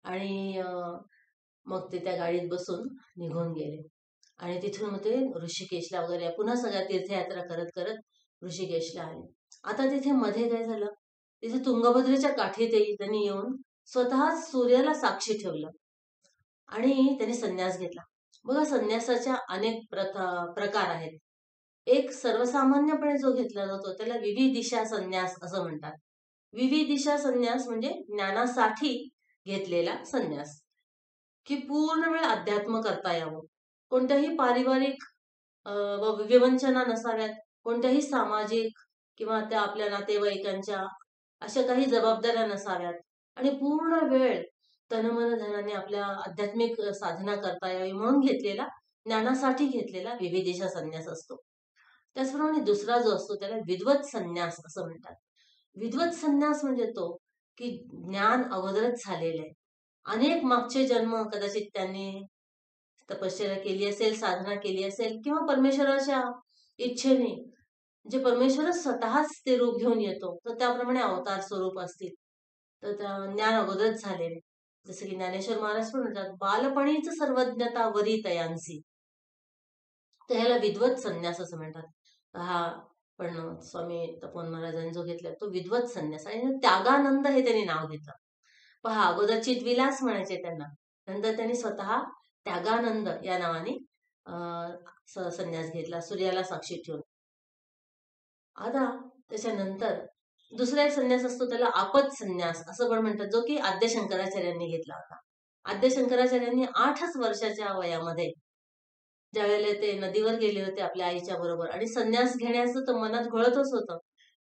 आणि मग ते त्या गाडीत बसून निघून गेले. आणि तिथून मग ते ऋषिकेशला वगैरे पुन्हा सगळ्या तीर्थयात्रा करत करत ऋषिकेशला आले. आता तिथे मध्ये काय झालं, तिथे तुंगभद्रेच्या काठी त्यांनी येऊन स्वतः सूर्याला साक्षी ठेवलं आणि त्यांनी संन्यास घेतला. बघा, संन्यासाच्या अनेक प्रकार आहेत. एक सर्वसामान्यपणे जो घेतला जातो त्याला विविदिशा संन्यास असं म्हणतात. विविदिशा संन्यास म्हणजे ज्ञानासाठी घेतलेला संन्यास, की पूर्ण वेळ अध्यात्म करता यावं, कोणत्याही पारिवारिक विवंचना नसाव्यात, कोणत्याही सामाजिक किंवा त्या आपल्या नातेवाईकांच्या अशा काही जबाबदाऱ्या नसाव्यात, आणि पूर्ण वेळ तनमन धनाने आपल्या आध्यात्मिक साधना करता यावी म्हणून घेतलेला, ज्ञानासाठी घेतलेला विविदिशा संन्यास असतो. त्याचप्रमाणे दुसरा जो असतो त्याला विद्वत संन्यास असं म्हणतात. विद्वत संन्यास म्हणजे तो की ज्ञान अगोदरच झालेलं आहे, अनेक मागचे जन्म कदाचित त्यांनी तपश्चर्या केली असेल, साधना केली असेल, किंवा परमेश्वराच्या इच्छेने जे परमेश्वरच स्वतःच ते रूप घेऊन येतो, तर त्याप्रमाणे अवतार स्वरूप असतील, तर ज्ञान अगोदरच झालेले. जसं की ज्ञानेश्वर महाराज पण म्हणतात, बालपणीच सर्वज्ञता वरी तयांसी. तर ह्याला विद्वत संन्यास असं म्हणतात. हा पण स्वामी तपोवन महाराजांनी जो घेतला तो विद्वत संन्यास, आणि त्यागानंद हे त्यांनी नाव घेतलं. पहा, अगोदर चितविलास म्हणायचे त्यांना, नंतर त्यांनी स्वतः त्यागानंद या नावाने संन्यास घेतला, सूर्याला साक्षी ठेवून. आता त्याच्यानंतर दुसरा एक संन्यास असतो त्याला आपद संन्यास असं पण म्हणतात, जो की आद्य शंकराचार्यांनी घेतला होता. आद्य शंकराचार्यांनी 8च वर्षाच्या वयामध्ये ज्यावेळेला ते नदीवर गेले होते आपल्या आईच्या बरोबर, आणि संन्यास घेण्याचं तर मनात घोळतच होतं,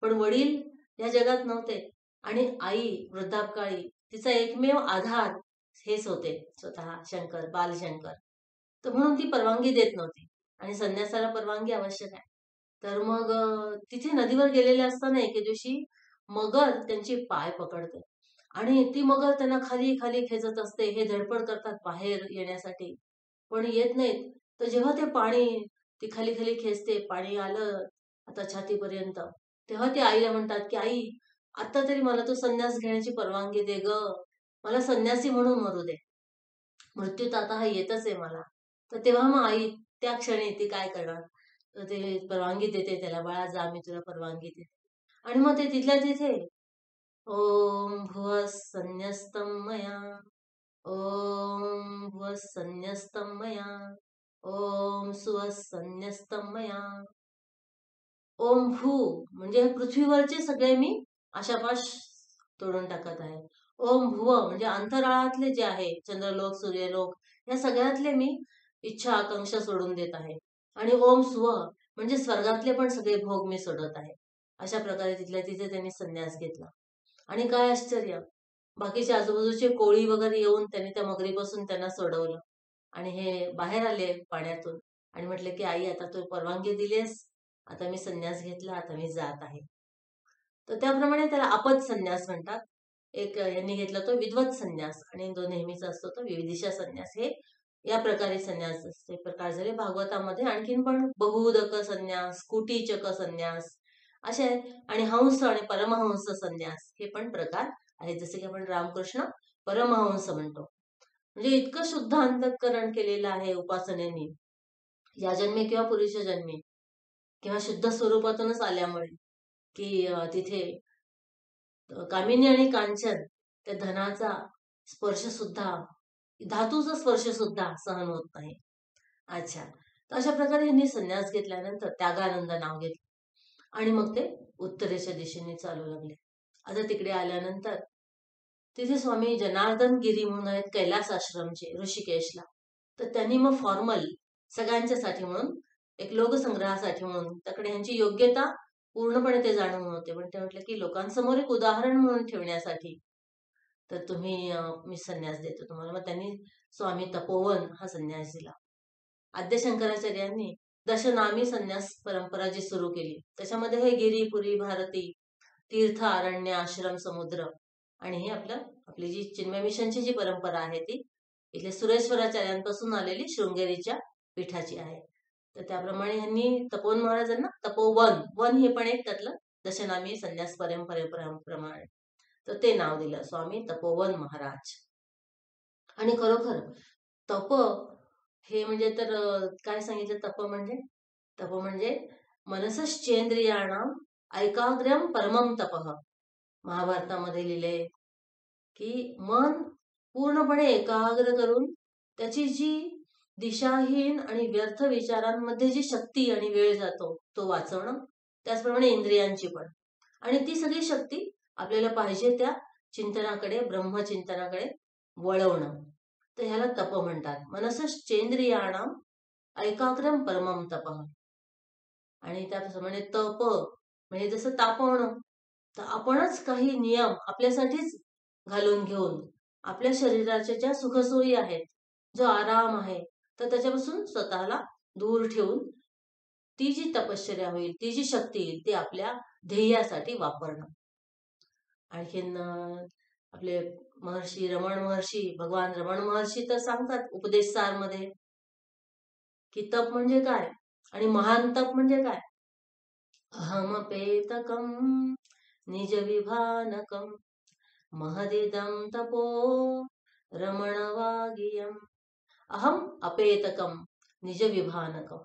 पण वडील या जगात नव्हते आणि आई वृद्धापकाळी, तिचा एकमेव आधार हेच होते स्वतः शंकर, बालशंकर. तर म्हणून ती परवानगी देत नव्हती, आणि संन्यासाला परवानगी आवश्यक आहे. तर मग तिथे नदीवर गेलेले असताना एके दिवशी मगर त्यांची पाय पकडते, आणि ती मगर त्यांना खाली खाली खेचत असते. हे धडपड करतात बाहेर येण्यासाठी, पण येत नाहीत. तर जेव्हा ते पाणी ती खाली खाली खेचते, पाणी आलं आता छातीपर्यंत, तेव्हा ते आईला म्हणतात की आई, आता तरी मला तो संन्यास घेण्याची परवानगी दे ग, मला संन्यासी म्हणून मरू दे, मृत्यू तर आता हा येतच आहे मला. तर तेव्हा मग आई त्या क्षणी ती काय करणार, तर ते परवानगी देते त्याला, बाळा जा, मी तुला परवानगी देते. आणि मग ते तिथल्या तिथे ओम भुव संन्यस्तं मया, ओम भुव संन्यस्तं मया, ओम सुव संन्यस्तं मया. ओम भू म्हणजे पृथ्वीवरचे सगळे मी आशापाश तोडून टाकत आहे. ओम भुव म्हणजे अंतराळातले जे आहे, चंद्रलोक, सूर्यलोक, या सगळ्यातले मी इच्छा आकांक्षा सोडून देत आहे. आणि ओम सुव म्हणजे स्वर्गातले पण सगळे भोग मी सोडत आहे. अशा प्रकारे तिथल्या तिथे त्यांनी संन्यास घेतला. आणि काय आश्चर्य, बाकीचे आजूबाजूचे कोळी वगैरे येऊन त्यांनी त्या मगरीपासून त्यांना सोडवलं, आणि हे बाहेर आले पाण्यातून आणि म्हटले की आई, आता तू परवानगी दिलीस, आता मी संन्यास घेतला, आता मी जात आहे. तर त्याप्रमाणे त्याला आपद संन्यास म्हणतात. एक यांनी घेतला तो विद्वत संन्यास, आणि जो नेहमीचा असतो तो विविदिशा संन्यास. हे या प्रकारे संन्यासाचे प्रकार झाले. भागवतामध्ये आणखीन पण बहुदक संन्यास, कुटीचक संन्यास असे आहेत, आणि हंस आणि परमहंस संन्यास हे पण प्रकार आहेत. जसे की आपण रामकृष्ण परमहंस म्हणतो, म्हणजे इतकं शुद्ध अंतःकरण केलेलं आहे उपासनेने, या जन्मी किंवा पूर्वीच्या जन्मी, किंवा शुद्ध स्वरूपातूनच आल्यामुळे, की तिथे कामिनी आणि कांचन त्या धनाचा स्पर्श सुद्धा, धातूचा स्पर्श सुद्धा सहन होत नाही. अच्छा, तर अशा प्रकारे यांनी संन्यास घेतल्यानंतर त्यागानंद नाव घेतलं, आणि मग ते उत्तरेच्या दिशेने चालू लागले. आता तिकडे आल्यानंतर तिथे स्वामी जनार्दन गिरी म्हणून आहेत कैलास आश्रमचे ऋषिकेशला. तर त्यांनी मग फॉर्मल सगळ्यांच्यासाठी म्हणून, एक लोकसंग्रहासाठी म्हणून, त्याकडे ह्यांची योग्यता पूर्णपणे ते जाणून होते, पण ते म्हटलं की लोकांसमोर एक उदाहरण म्हणून ठेवण्यासाठी, तर तुम्ही मी संन्यास देतो तुम्हाला. मग त्यांनी स्वामी तपोवन हा संन्यास दिला. आद्य शंकराचार्यांनी दशनामी संन्यास परंपरा जी सुरू केली, त्याच्यामध्ये हे गिरीपुरी भारती, तीर्थ, अरण्य, आश्रम, समुद्र, आणि हे आपली जी चिन्मय मिशनची जी परंपरा आहे ती इथले सुरेश्वराचार्यांपासून आलेली शृंगेरीच्या पीठाची आहे. तर त्याप्रमाणे ह्यांनी तपोवन महाराजांना तपोवन, वन हे पण एक त्यातलं दशनामी संन्यास परंपरेप्रमाणे, तर ते नाव दिलं स्वामी तपोवन महाराज. आणि खरोखर तप हे म्हणजे तर काय सांगितलं तप म्हणजे मनसश्चेंद्रियाणाम ऐकाग्र्यम परमम तपः. महाभारतामध्ये लिहिले की मन पूर्णपणे एकाग्र करून त्याची जी दिशाहीन आणि व्यर्थ विचारांमध्ये जी शक्ती आणि वेळ जातो तो वाचवणं, त्याचप्रमाणे इंद्रियांची पण, आणि ती सगळी शक्ती आपल्याला पाहिजे त्या चिंतनाकडे, ब्रह्मचिंतनाकडे वळवणं. तर ह्याला तप म्हणतात. मनसश्चेंद्रियाणाम ऐकाग्रम परमम तपः. आणि त्याप्रमाणे तप म्हणजे जसं तापवणं, तर आपणच काही नियम आपल्यासाठीच घालून घेऊन आपल्या शरीराच्या ज्या सुखसोयी आहेत, जो आराम आहे, तर त्याच्यापासून स्वतःला दूर ठेवून ती जी तपश्चर्या होईल, ती जी शक्ती येईल, ती आपल्या ध्येयासाठी वापरणं. आणखीन आपले महर्षी रमण महर्षी, भगवान रमण महर्षी तर सांगतात उपदेशसार मध्ये की तप म्हणजे काय आणि महान तप म्हणजे काय. अहमपेतकं निजविभानकं महदिदं तपो रमणवागियम्. अहम अपेतकम निजविभानकम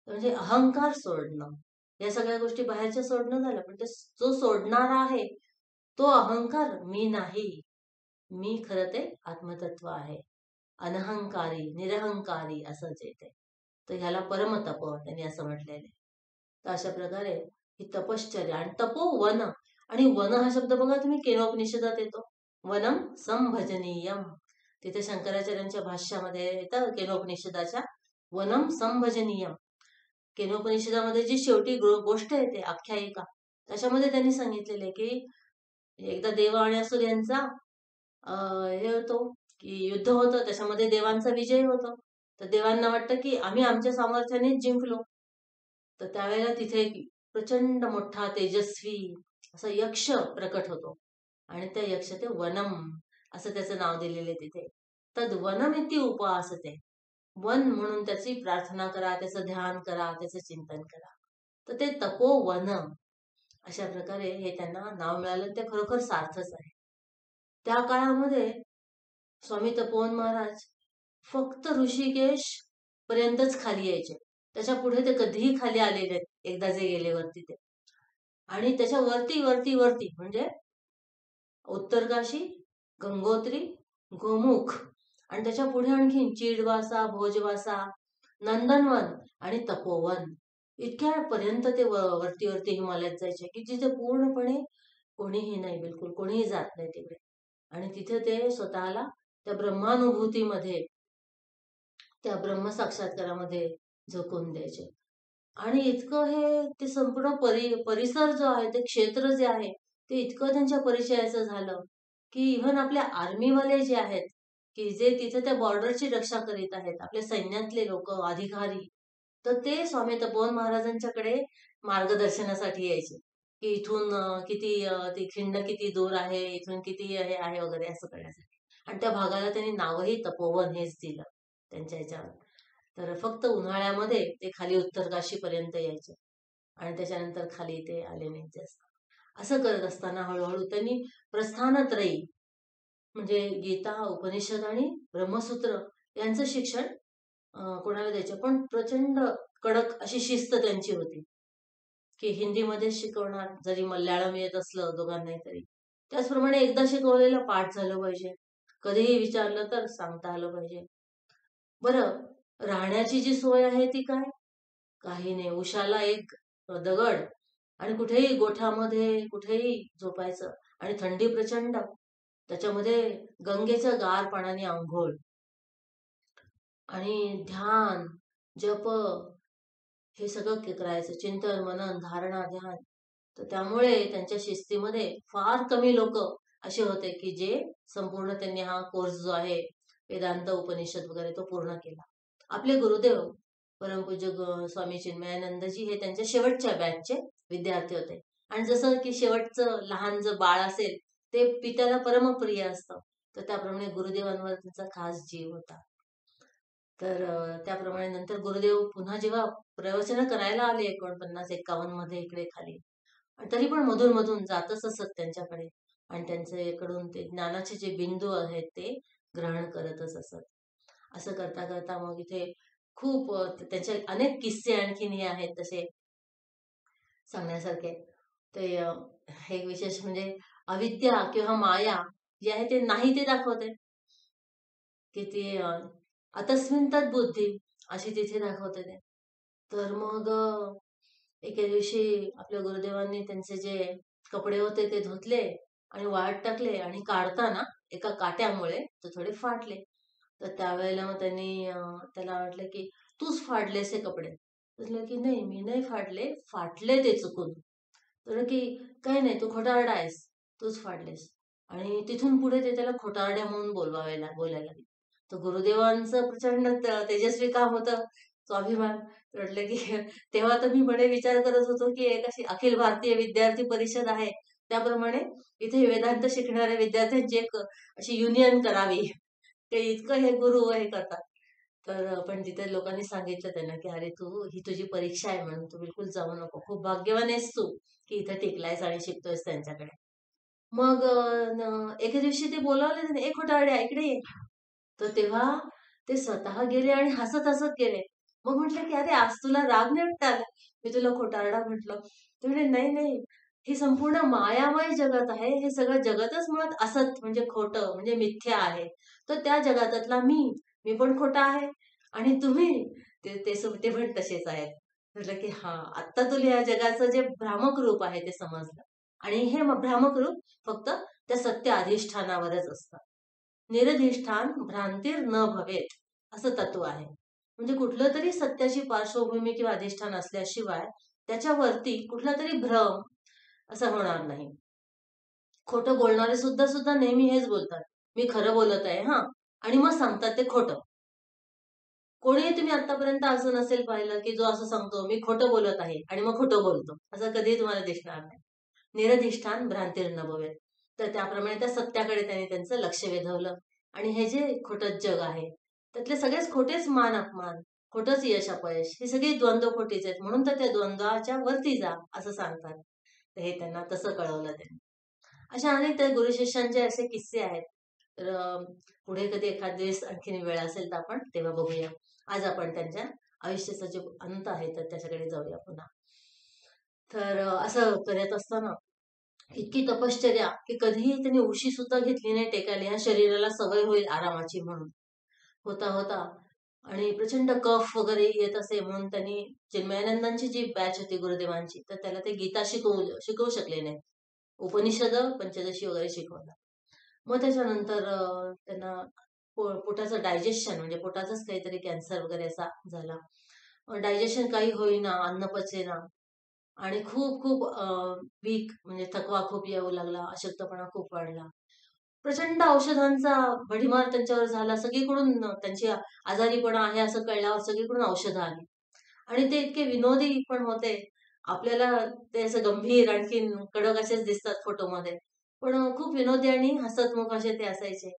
म्हणजे अहंकार सोडणं. या सगळ्या गोष्टी बाहेरच्या सोडणं झालं, पण जो सोडणारा आहे तो अहंकार मी नाही. मी खरं ते आत्मतत्व आहे, अनहंकारी, निरहंकारी असंच येते. तर ह्याला परमतप त्यांनी असं म्हटलेलं. तर अशा प्रकारे ही तपश्चर्या आणि तपोवन. आणि वन हा शब्द बघा तुम्ही केनोपनिषदात येतो, वनम संभजनीयम. तिथे शंकराचार्यांच्या भाष्यामध्ये येतं केनोपनिषदाच्या, वनम संभजनीयम. केनोपनिषदामध्ये जी शेवटी गोष्ट येते, आख्यायिका, त्याच्यामध्ये त्यांनी सांगितलेले की एकदा देव आणि असुर यांचा हे होतो की युद्ध होतं, त्याच्यामध्ये देवांचा विजय होतो. तर देवांना वाटतं की आम्ही आमच्या सामर्थ्यानेच जिंकलो. तर त्यावेळेला तिथे एक प्रचंड मोठा तेजस्वी असा यक्ष प्रकट होतो, आणि त्या यक्ष ते वनम असं त्याचं नाव दिलेले तिथे. तद वनम इति उपासते. वन म्हणून त्याची प्रार्थना करा, त्याचं ध्यान करा, त्याचं चिंतन करा. तर ते तपोवन अशा प्रकारे हे त्यांना नाव मिळालं. ते खरोखर सार्थच आहे. त्या काळामध्ये स्वामी तपोवन महाराज फक्त ऋषिकेश पर्यंतच खाली यायचे. त्याच्या पुढे ते कधीही खाली आलेले एकदा जे गेले वरती ते. आणि त्याच्या वरती वरती वरती म्हणजे उत्तरकाशी, गंगोत्री, गोमुख, आणि त्याच्या पुढे आणखी चीडवासा, भोजवासा, नंदनवन आणि तपोवन, इतक्या पर्यंत ते वरती वरती हिमालयात जायचे की जिथे पूर्णपणे कोणीही नाही, बिलकुल कोणीही जात नाही तिकडे. आणि तिथे ते स्वतःला त्या ब्रह्मानुभूतीमध्ये, त्या ब्रह्मसाक्षात्कारामध्ये झोकून द्यायचे. आणि इतकं हे ते संपूर्ण परिसर जो आहे, ते क्षेत्र जे आहे, ते इतकं त्यांच्या परिचयाचं झालं की इव्हन आपल्या आर्मीवाले जे आहेत, की जे तिथे त्या बॉर्डरची रक्षा करीत आहेत, आपल्या सैन्यातले लोक अधिकारी, तर ते स्वामी तपोवन महाराजांच्याकडे मार्गदर्शनासाठी यायचे की इथून किती ती खिंड किती दूर आहे, इथून किती हे आहे वगैरे असं करण्यासाठी. आणि त्या भागाला त्यांनी नावही तपोवन हेच दिलं त्यांच्या ह्याच्यावर. तर फक्त उन्हाळ्यामध्ये ते खाली उत्तरकाशी पर्यंत यायचे आणि त्याच्यानंतर खाली ते आले नाही जास्त. असं करत असताना हळूहळू त्यांनी प्रस्थानत्रयी म्हणजे गीता, उपनिषद आणि ब्रह्मसूत्र यांचं शिक्षण कोणाला द्यायचं, पण प्रचंड कडक अशी शिस्त त्यांची होती की हिंदीमध्ये शिकवणार, जरी मल्याळम येत असलं दोघांनाही तरी. त्याचप्रमाणे एकदा शिकवलेलं पाठ झालं पाहिजे, कधीही विचारलं तर सांगता आलं पाहिजे. बरं, राहण्याची जी सोय आहे ती काय, काही नाही. उशाला एक दगड आणि कुठेही गोठ्यामध्ये कुठेही झोपायचं. आणि थंडी प्रचंड, त्याच्यामध्ये गंगेचं गार पाण्याने आंघोळ आणि ध्यान, जप, हे सगळं करायचं. चिंतन, मनन, धारणा, ध्यान. तर त्यामुळे त्यांच्या शिस्तीमध्ये फार कमी लोक असे होते की जे संपूर्ण त्यांनी हा कोर्स जो आहे वेदांत, उपनिषद वगैरे तो पूर्ण केला. आपले गुरुदेव परमपूज्य स्वामी चिन्मयानंदजी हे त्यांच्या शेवटच्या बॅचचे विद्यार्थी होते. आणि जसं की शेवटचं लहान जर बाळ असेल ते पित्याला परमप्रिय असतं, तर त्याप्रमाणे गुरुदेवांवर त्यांचा खास जीव होता. तर त्याप्रमाणे नंतर गुरुदेव पुन्हा जेव्हा प्रवचन करायला आले 49-51 मध्ये इकडे खाली, तरी पण मधून मधून जातच असत त्यांच्याकडे. आणि त्यांच्याकडून ते ज्ञानाचे जे बिंदू आहेत ते ग्रहण करतच असत. असं करता करता मग इथे खूप त्याचे अनेक किस्से आणखीन हे आहेत तसे सांगण्यासारखे. ते हे एक विशेष म्हणजे अविद्या किंवा माया जी आहे ते नाही ते दाखवते, की ती अतस्मिन बुद्धी अशी तिथे दाखवते ते. तर मग एके दिवशी आपल्या गुरुदेवांनी त्यांचे जे कपडे होते ते धुतले आणि वाळत टाकले आणि काढताना एका काट्यामुळे ते थोडे फाटले. तर त्यावेळेला मग त्यांनी त्याला वाटलं की तूच फाडलेस हे कपडे. म्हटलं की नाही मी नाही फाडले, फाटले ते चुकून. तर की काही नाही तू खोटारडा आहेस, तूच फाडलेस. आणि तिथून पुढे ते त्याला खोटारड्या म्हणून बोलायला लागले. तर गुरुदेवांचं प्रचंड तेजस्वी काम होतं, स्वाभिमान. म्हटलं की तेव्हा तर मी बडे विचार करत होतो की एक अशी अखिल भारतीय विद्यार्थी परिषद आहे, त्याप्रमाणे इथे वेदांत शिकणाऱ्या विद्यार्थ्यांची एक अशी युनियन करावी. ते इतकं हे गुरु हे करतात. तर पण तिथे लोकांनी सांगितलं त्यांना की अरे तू ही तुझी परीक्षा आहे म्हणून तू बिलकुल जाऊ नको. खूप भाग्यवान आहेस तू की इथे टिकलायस आणि शिकतोयस त्यांच्याकडे. मग एके दिवशी ते बोलावले त्याने, "ए खोटारड्या इकडे ये." तर तेव्हा ते स्वतः गेले आणि हसत-हसत गेले. मग म्हटलं की "अरे आज तुला राग नाही वाटत आला? मी तुला खोटारडा म्हटलं." ते म्हणे, "नाही, नाही. ही संपूर्ण मायामय जगत आहे. हे सगळं जगतच मुळात असत म्हणजे खोटं म्हणजे मिथ्या आहे. तर त्या जगातला मी पण खोटा आहे आणि तुम्ही ते पण तसेच आहेत." म्हटलं की "हां, आत्ता तुला या जगाचं जे भ्रामक रूप आहे ते समजलं." आणि हे भ्रामक रूप फक्त त्या सत्य अधिष्ठानावरच असतं. निरधिष्ठान भ्रांतीर न भवेत असं तत्व आहे. म्हणजे कुठलं तरी सत्याची पार्श्वभूमी किंवा अधिष्ठान असल्याशिवाय त्याच्यावरती कुठला तरी भ्रम असं होणार नाही. खोटं बोलणारे सुद्धा सुद्धा नेहमी हेच बोलतात, मी खरं बोलत आहे हां, आणि मग सांगतात ते खोटं. कोणीही तुम्ही आतापर्यंत असं नसेल पाहिलं, की जो असं सांगतो, मी खोटं बोलत आहे आणि मग खोटं बोलतो. असं कधीही तुम्हाला दिसणार नाही. निरधिष्ठान भ्रांतीर न भवेत. तर त्याप्रमाणे त्या सत्याकडे त्यांनी त्यांचं लक्ष वेधवलं आणि हे जे खोटं जग आहे, त्यातले सगळेच खोटेच मान-अपमान, खोटंच यश-अपयश, ही सगळी द्वंद्व खोटीच आहेत. म्हणून तर त्या द्वंद्वाच्या वरती जा, असं सांगतात. तर हे त्यांना तसं कळवलं त्यांनी. अशा अनेक त्या गुरुशिष्यांचे असे किस्से आहेत. तर पुढे कधी एखाद दिवस आणखीन वेळ असेल तर आपण तेव्हा बघूया. आज आपण त्यांच्या आयुष्याचा जो अंत आहे तर त्याच्याकडे जाऊया पुन्हा. तर असं करत असताना इतकी तपश्चर्या की कधीही त्यांनी उशी सुद्धा घेतली नाही टेकायला. ह्या शरीराला सवय होईल आरामाची म्हणून. होता होता आणि प्रचंड कफ वगैरे येत असे म्हणून त्यांनी चिन्मयानंदांची जी बॅच होती गुरुदेवांची तर त्याला ते गीता शिकवू शकले नाही. उपनिषद, पंचदशी वगैरे शिकवलं. मग त्याच्यानंतर त्यांना पोटाचं डायजेशन म्हणजे पोटाचाच काहीतरी कॅन्सर वगैरे असा झाला. डायजेशन काही होईना, अन्न पचेना आणि खूप खूप वीक म्हणजे थकवा खूप येऊ लागला, अशक्तपणा खूप वाढला. प्रचंड औषधांचा भडीमार त्यांच्यावर झाला. सगळीकडून त्यांची आजारीपणा आहे असं कळल्यावर सगळीकडून औषधं आली. आणि ते इतके विनोदी पण होते. आपल्याला ते असं गंभीर आणखीन कडक असेच दिसतात फोटोमध्ये. पण खूप विनोदी आणि हसतमुख असे ते असायचे.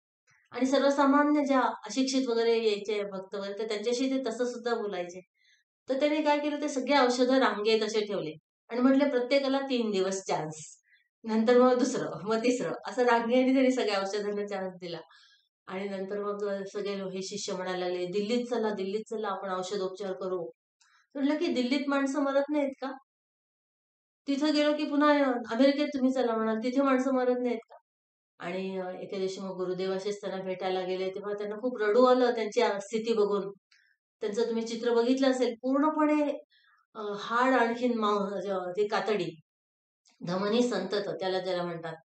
आणि सर्वसामान्य ज्या अशिक्षित वगैरे यायचे भक्त वगैरे तर त्यांच्याशी ते तसं सुद्धा बोलायचे. तर त्यांनी काय केलं ते सगळे औषधं रांगेत असे ठेवले आणि म्हटले प्रत्येकाला 3 दिवस चान्स. नंतर मग दुसरं, मग तिसरं असं रांगेने त्यांनी सगळ्या औषधांना चान्स दिला. आणि नंतर मग सगळे हे शिष्य म्हणायला लागले, "दिल्लीत चला, दिल्लीत चला आपण औषधोपचार करू." म्हटलं की दिल्लीत माणसं मरत नाहीत का? तिथं गेलो की पुन्हा अमेरिकेत तुम्ही चला म्हणाल, तिथे माणसं मरत नाहीत का? आणि एके दिवशी मग गुरुदेव असेच त्यांना भेटायला गेले, तेव्हा त्यांना खूप रडू आलं त्यांची स्थिती बघून. त्यांचं तुम्ही चित्र बघितलं असेल पूर्णपणे हाड आणखीन ती कातडी, धमनी संतत त्याला ज्याला म्हणतात.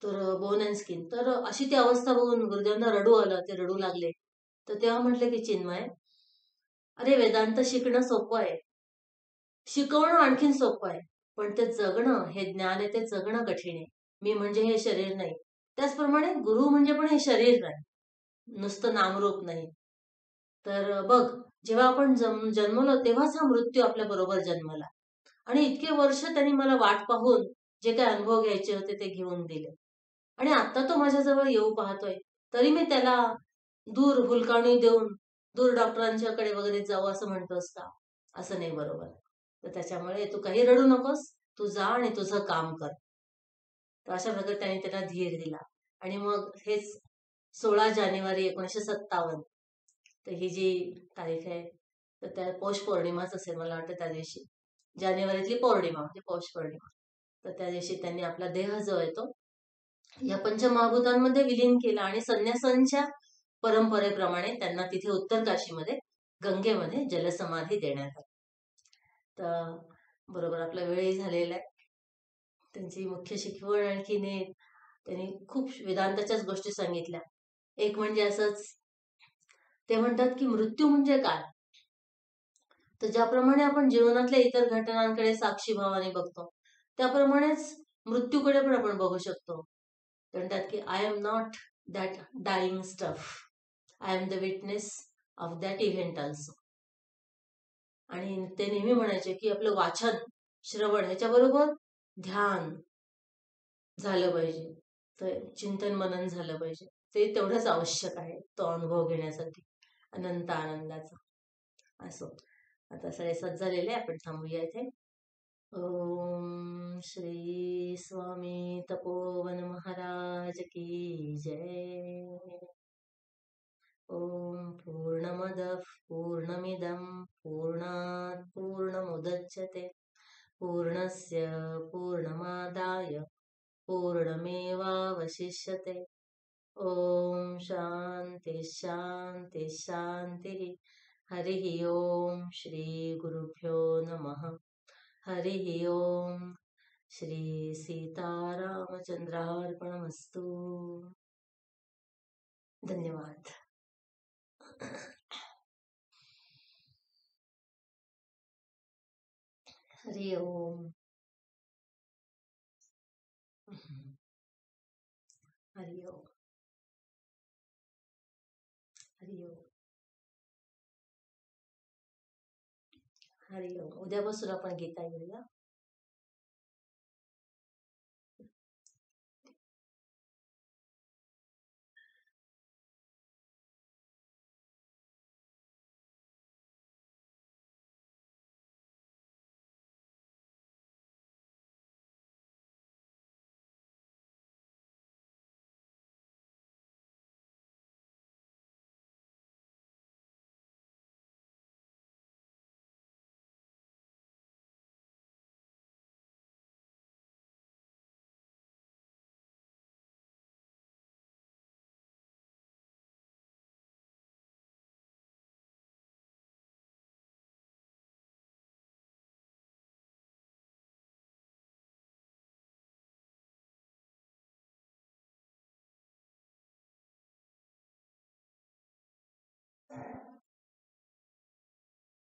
तर बोन अँड स्किन. तर अशी ती अवस्था बघून गुरुदेवांना रडू आलं. ते रडू लागले. तर तेव्हा म्हटले की "चिन्मय, अरे वेदांत शिकणं सोपं आहे. शिकवणं आणखीन सोपं आहे. पण ते जगणं, हे ज्ञान आहे ते जगणं कठीण आहे. मी म्हणजे हे शरीर नाही. त्याचप्रमाणे गुरु म्हणजे पण हे शरीर नाही. नुसतं नामरूप नाही. तर बघ, जेव्हा आपण जन्मलो तेव्हाच हा मृत्यू आपल्या बरोबर जन्मला. आणि इतके वर्ष त्यांनी मला वाट पाहून जे काही अनुभव घ्यायचे होते ते घेऊन दिले. आणि आता तो माझ्याजवळ येऊ पाहतोय. तरी मी त्याला दूर हुलकावणी देऊन दूर डॉक्टरांच्याकडे वगैरे जाऊ असं म्हणतोस का? असं नाही बरोबर. तर त्याच्यामुळे तू काही रडू नकोस. तू जा आणि तुझं काम कर. तर अशा प्रकारे त्यांनी त्यांना धीर दिला. आणि मग हेच 16 जानेवारी 1957. तर ही जी तारीख आहे तर त्या पौष पौर्णिमाच असेल मला वाटतं त्या दिवशी. जानेवारीतली पौर्णिमा म्हणजे पौष पौर्णिमा. तर त्या दिवशी त्यांनी आपला देह जो आहे तो या पंचमहाभूतांमध्ये विलीन केला आणि संन्यासांच्या परंपरेप्रमाणे त्यांना तिथे उत्तर काशीमध्ये गंगेमध्ये जलसमाधी देण्यात आली. तर बरोबर आपला वेळही झालेला आहे. त्यांची मुख्य शिकवण आणखीन त्यांनी खूप वेदांताच्याच गोष्टी सांगितल्या. एक म्हणजे असंच ते म्हणतात की मृत्यू म्हणजे काय. तर ज्याप्रमाणे आपण जीवनातल्या इतर घटनांकडे साक्षीभावाने बघतो त्याप्रमाणेच मृत्यूकडे पण आपण बघू शकतो. म्हणतात की I am not that dying stuff, I am the witness of that event also. आणि ते नेहमी म्हणायचे की आपलं वाचन श्रवण ह्याच्याबरोबर ध्यान झालं पाहिजे, तर चिंतन मनन झालं पाहिजे. ते तेवढंच आवश्यक आहे तो अनुभव घेण्यासाठी अनंत आनंदाचा. असो, आता 7:30 झालेले आपण थांबूया इथे. ओम श्री स्वामी तपोवन महाराज की जय. ओम पूर्णमदः पूर्णमिदं पूर्णात् पूर्णमुदच्यते पूर्णस्य पूर्णमादाय पूर्णमेवावशिष्यते. ओम शांति शांति शांति. हरिः ओम श्री गुरुभ्यो नमः. हरिः ओम श्री सीतारामचंद्रार्पणमस्तु. धन्यवाद. हरि ओम. हरि ओम. हरि ओम. हरि ओम. उद्यापासून आपण गीता घेऊया.